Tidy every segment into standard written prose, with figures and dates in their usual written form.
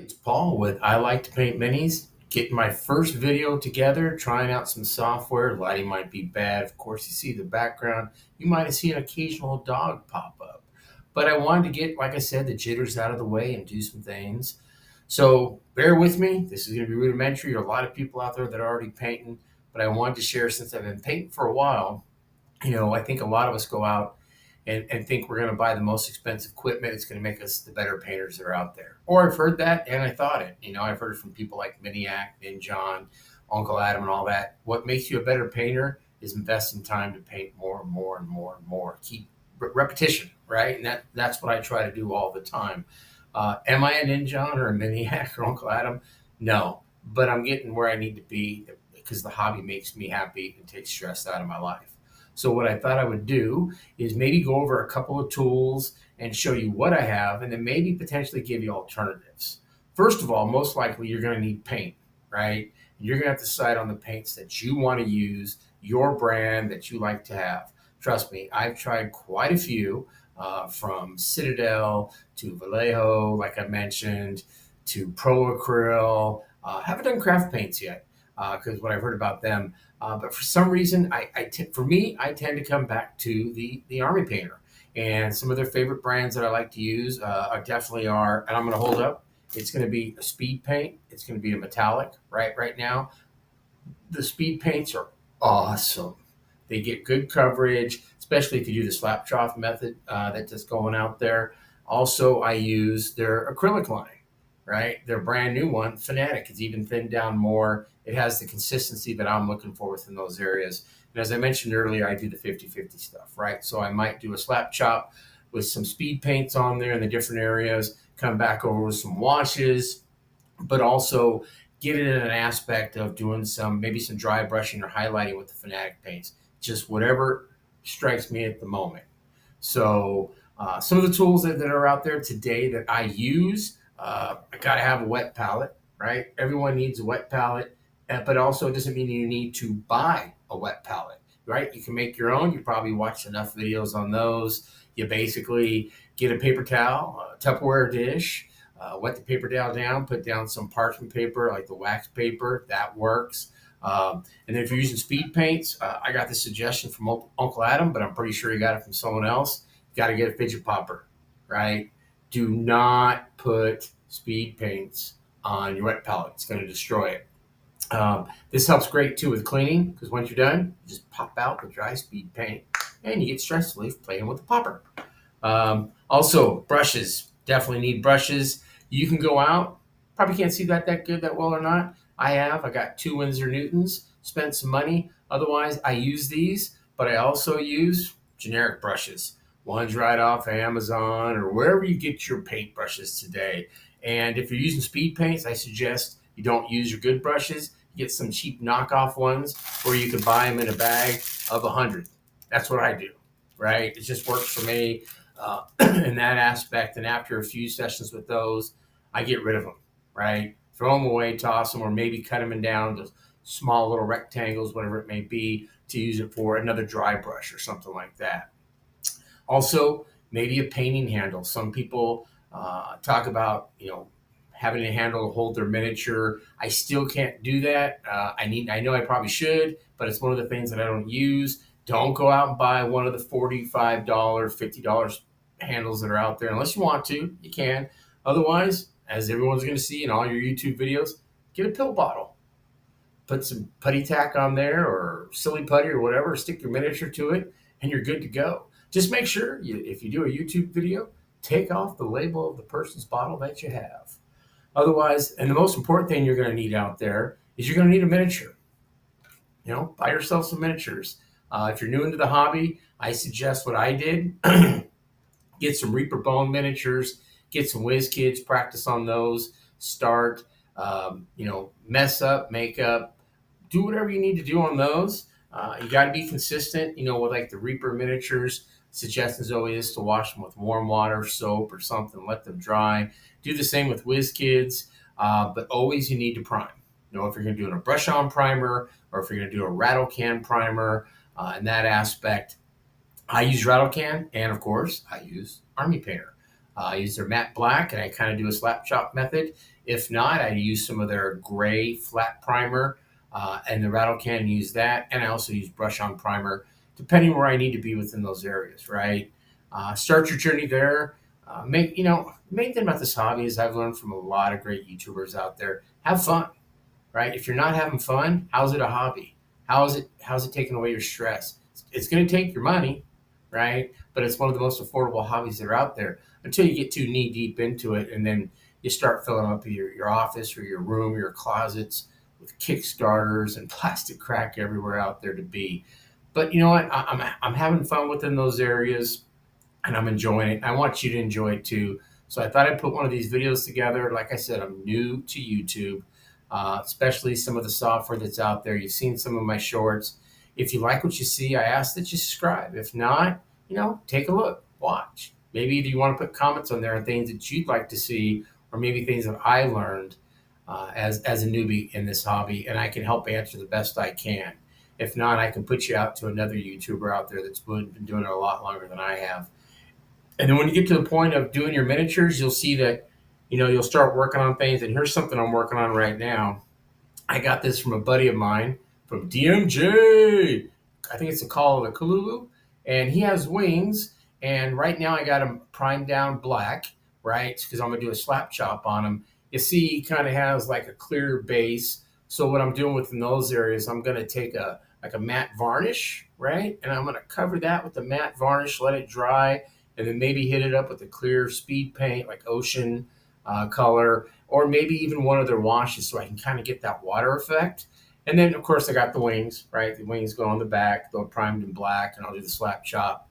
It's Paul with I Like to Paint Minis. Getting my first video together, trying out some software. Lighting might be bad. Of course, you see the background. You might see an occasional dog pop up. But I wanted to get, like I said, the jitters out of the way and do some things. So bear with me. This is going to be rudimentary. There are a lot of people out there that are already painting, but I wanted to share since I've been painting for a while. I think a lot of us go out and think we're going to buy the most expensive equipment. It's going to make us the better painters that are out there. Or I've heard that and I thought it. I've heard it from people like Miniac, and John, Uncle Adam, and all that. What makes you a better painter is investing time to paint more and more and more and more. Keep repetition, right? And that's what I try to do all the time. Am I an John or a Miniac or Uncle Adam? No, but I'm getting where I need to be because the hobby makes me happy and takes stress out of my life. So what I thought I would do is maybe go over a couple of tools and show you what I have, and then maybe potentially give you alternatives. First of all, most likely you're going to need paint, right? You're going to have to decide on the paints that you want to use, your brand that you like to have. Trust me, I've tried quite a few, from Citadel to Vallejo, like I mentioned, to Pro Acryl. Haven't done craft paints yet because what I've heard about them. But for some reason, for me, I tend to come back to the Army Painter. And some of their favorite brands that I like to use definitely are, and I'm going to hold up. It's going to be a speed paint. It's going to be a metallic. Right now, the speed paints are awesome. They get good coverage, especially if you do the slap trough method that's just going out there. Also, I use their acrylic line, right? Their brand new one, Fanatic. It's even thinned down more. It has the consistency that I'm looking for within those areas. And as I mentioned earlier, I do the 50-50 stuff, right? So I might do a slap chop with some speed paints on there in the different areas, come back over with some washes, but also get it in an aspect of doing maybe some dry brushing or highlighting with the Fanatic paints, just whatever strikes me at the moment. So some of the tools that are out there today that I use, I got to have a wet palette, right? Everyone needs a wet palette, but also it doesn't mean you need to buy a wet palette, right? You can make your own. You probably watched enough videos on those. You basically get a paper towel, a Tupperware dish, wet the paper towel down, put down some parchment paper like the wax paper. That works. And then if you're using speed paints, I got this suggestion from Uncle Adam, but I'm pretty sure he got it from someone else. You got to get a fidget popper, right? Do not put speed paints on your wet palette. It's going to destroy it. This helps great too with cleaning because once you're done, you just pop out the dry speed paint and you get stress relief playing with the popper. Also, brushes. Definitely need brushes. You can go out. Probably can't see that good, that well or not. I got 2 Winsor Newtons, spent some money. Otherwise, I use these, but I also use generic brushes. Ones right off Amazon or wherever you get your paint brushes today. And if you're using speed paints, I suggest you don't use your good brushes. You get some cheap knockoff ones, or you can buy them in a bag of 100. That's what I do, right? It just works for me in that aspect. And after a few sessions with those, I get rid of them, right? Throw them away, toss them, or maybe cut them down to small little rectangles, whatever it may be, to use it for another dry brush or something like that. Also, maybe a painting handle. Some people talk about, having a handle to hold their miniature. I still can't do that. I know I probably should, but it's one of the things that I don't use. Don't go out and buy one of the $45, $50 handles that are out there unless you want to. You can. Otherwise, as everyone's going to see in all your YouTube videos, get a pill bottle. Put some putty tack on there or silly putty or whatever, stick your miniature to it, and you're good to go. Just make sure if you do a YouTube video, take off the label of the person's bottle that you have. Otherwise, and the most important thing you're going to need out there is you're going to need a miniature. Buy yourself some miniatures. If you're new into the hobby, I suggest what I did. Get some Reaper Bone miniatures, get some Whiz Kids, practice on those, start, mess up, make up, do whatever you need to do on those. You got to be consistent, with like the Reaper miniatures. Suggestions always is to wash them with warm water, soap, or something. Let them dry. Do the same with Whiz Kids, but always you need to prime. If you're going to do a brush-on primer or if you're going to do a rattle can primer, in that aspect, I use rattle can, and of course, I use Army Painter. I use their matte black, and I kind of do a slap chop method. If not, I use some of their gray flat primer and the rattle can, and use that. And I also use brush on primer, depending where I need to be within those areas, right? Start your journey there. Main thing about this hobby is I've learned from a lot of great YouTubers out there. Have fun, right? If you're not having fun, how's it a hobby? How's it taking away your stress? It's going to take your money, right? But it's one of the most affordable hobbies that are out there until you get too knee deep into it, and then you start filling up your office or your room, your closets with Kickstarters and plastic crack everywhere out there to be. But you know what? I'm having fun within those areas, and I'm enjoying it. I want you to enjoy it too. So I thought I'd put one of these videos together. Like I said, I'm new to YouTube, especially some of the software that's out there. You've seen some of my shorts. If you like what you see, I ask that you subscribe. If not, take a look, watch. Maybe you want to put comments on there on things that you'd like to see, or maybe things that I learned as a newbie in this hobby, and I can help answer the best I can. If not, I can put you out to another YouTuber out there that's been doing it a lot longer than I have. And then when you get to the point of doing your miniatures, you'll see that, you'll start working on things. And here's something I'm working on right now. I got this from a buddy of mine from DMJ. I think it's a Call of the Kalulu. And he has wings. And right now I got him primed down black, right? Because I'm going to do a slap chop on him. You see, he kind of has like a clear base. So what I'm doing within those areas, I'm going to take a matte varnish, right? And I'm going to cover that with the matte varnish, let it dry, and then maybe hit it up with a clear speed paint like ocean color, or maybe even one of their washes so I can kind of get that water effect. And then, of course, I got the wings, right? The wings go on the back, they're primed in black, and I'll do the slap chop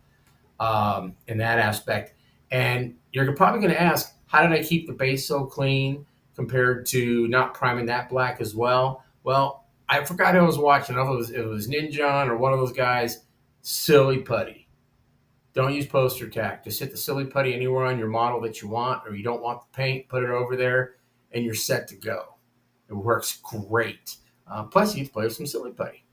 in that aspect. And you're probably going to ask, how did I keep the base so clean compared to not priming that black as well? Well, I forgot who I was watching. I don't know if it was Ninja or one of those guys. Silly putty. Don't use poster tack. Just hit the silly putty anywhere on your model that you want, or you don't want the paint, put it over there, and you're set to go. It works great. Plus, you get to play with some silly putty.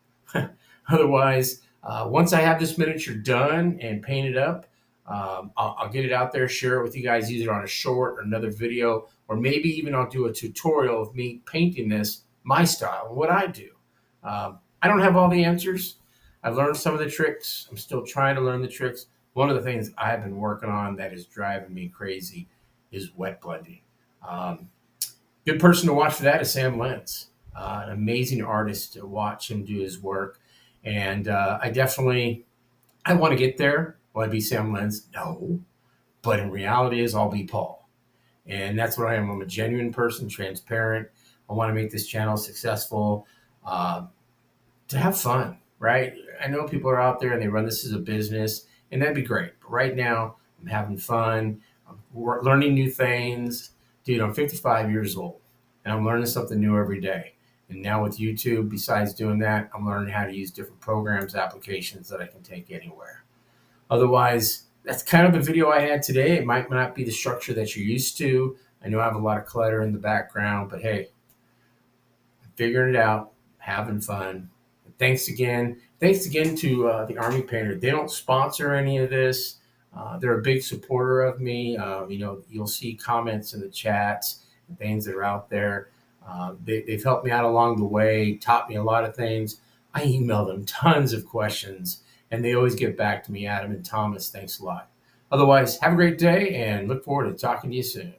Otherwise, once I have this miniature done and painted up, I'll get it out there, share it with you guys, either on a short or another video, or maybe even I'll do a tutorial of me painting this my style, what I do. I don't have all the answers. I've learned some of the tricks. I'm still trying to learn the tricks. One of the things I've been working on that is driving me crazy is wet blending. Um, Good person to watch for that is Sam Lentz, an amazing artist to watch him do his work. And I want to get there. Will I be Sam Lentz? No. But in reality is I'll be Paul. And that's what I am. I'm a genuine person, transparent. I want to make this channel successful, to have fun, right? I know people are out there and they run this as a business, and that'd be great. But right now, I'm having fun. I'm learning new things. Dude, I'm 55 years old, and I'm learning something new every day. And now with YouTube, besides doing that, I'm learning how to use different programs, applications that I can take anywhere. Otherwise, that's kind of the video I had today. It might not be the structure that you're used to. I know I have a lot of clutter in the background, but hey, I'm figuring it out, having fun. Thanks again. Thanks again to the Army Painter. They don't sponsor any of this. They're a big supporter of me. You'll see comments in the chats and things that are out there. They've helped me out along the way, taught me a lot of things. I email them tons of questions, and they always get back to me. Adam and Thomas, thanks a lot. Otherwise, have a great day, and look forward to talking to you soon.